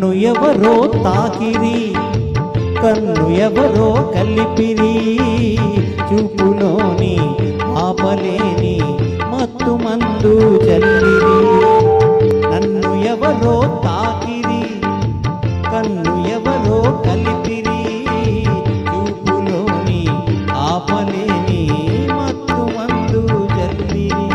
నన్ను ఎవరో తాకిరి, కన్ను ఎవరో కలిపిరి, చూపులోని ఆపలేని మత్తు మందు జల్లిరి. నన్ను ఎవరో తాకిరి, కన్ను ఎవరో కలిపిరి, చూపులోని ఆపలేని మత్తు మందు జల్లిరి.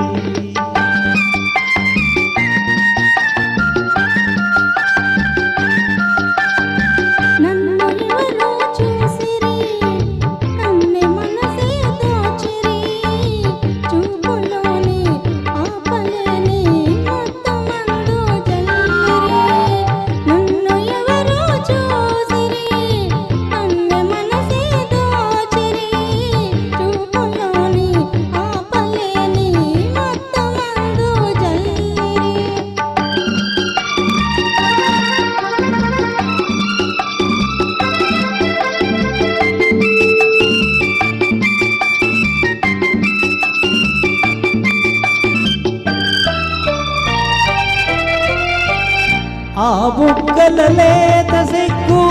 ఆ బుగ్గల లేత సిగ్గు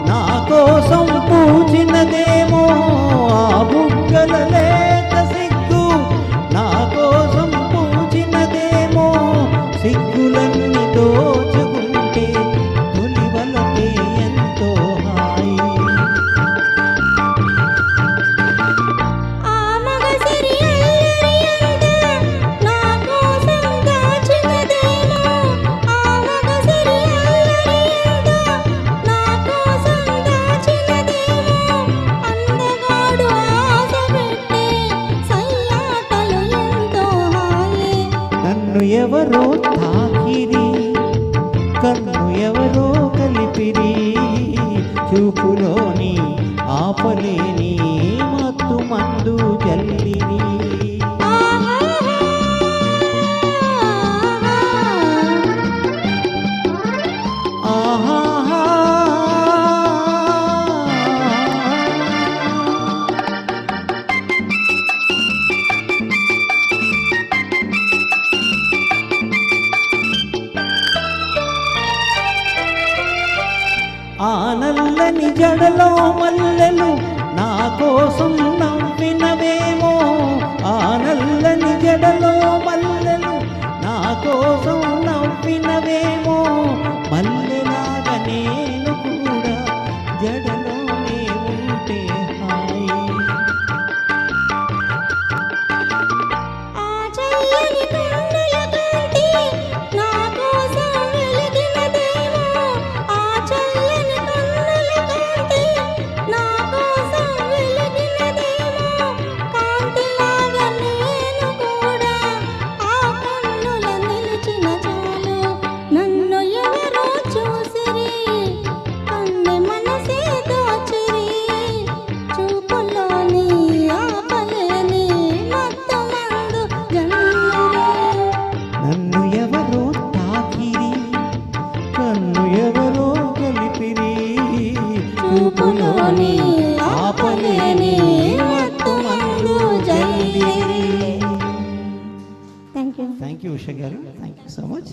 నా కోసం పూచినదేమో, ఆ బుగ్గల లేత సిగ్గు నా కోసం పూచినదేమో, సిగ్గులన్నీ దోచుకుంటే తొలివలకే ఎంతో హాయి. నన్ను ఎవరో తాకిరి, కన్ను ఎవరో కలిపిరి, చూపులోని ఆపలేని మత్తు మందు జల్లిరి. ఆ నల్లని జడలో మల్లెలు నా కోసం నవ్వినవేమో, ఆ నల్లని జడలో మల్లెలు నా కోసం నవ్వినవేమో, మల్లెలాగా నేను కూడా జడలోనే ఉంటే హాయి. నన్ను ఎవరో తాకిరి, కన్ను ఎవరో కలిపిరి, చూపులోని ఆపలేని మత్తు మందు జల్లిరి. థ్యాంక్ యూ ఉష గారు, థ్యాంక్ యూ సో మచ్.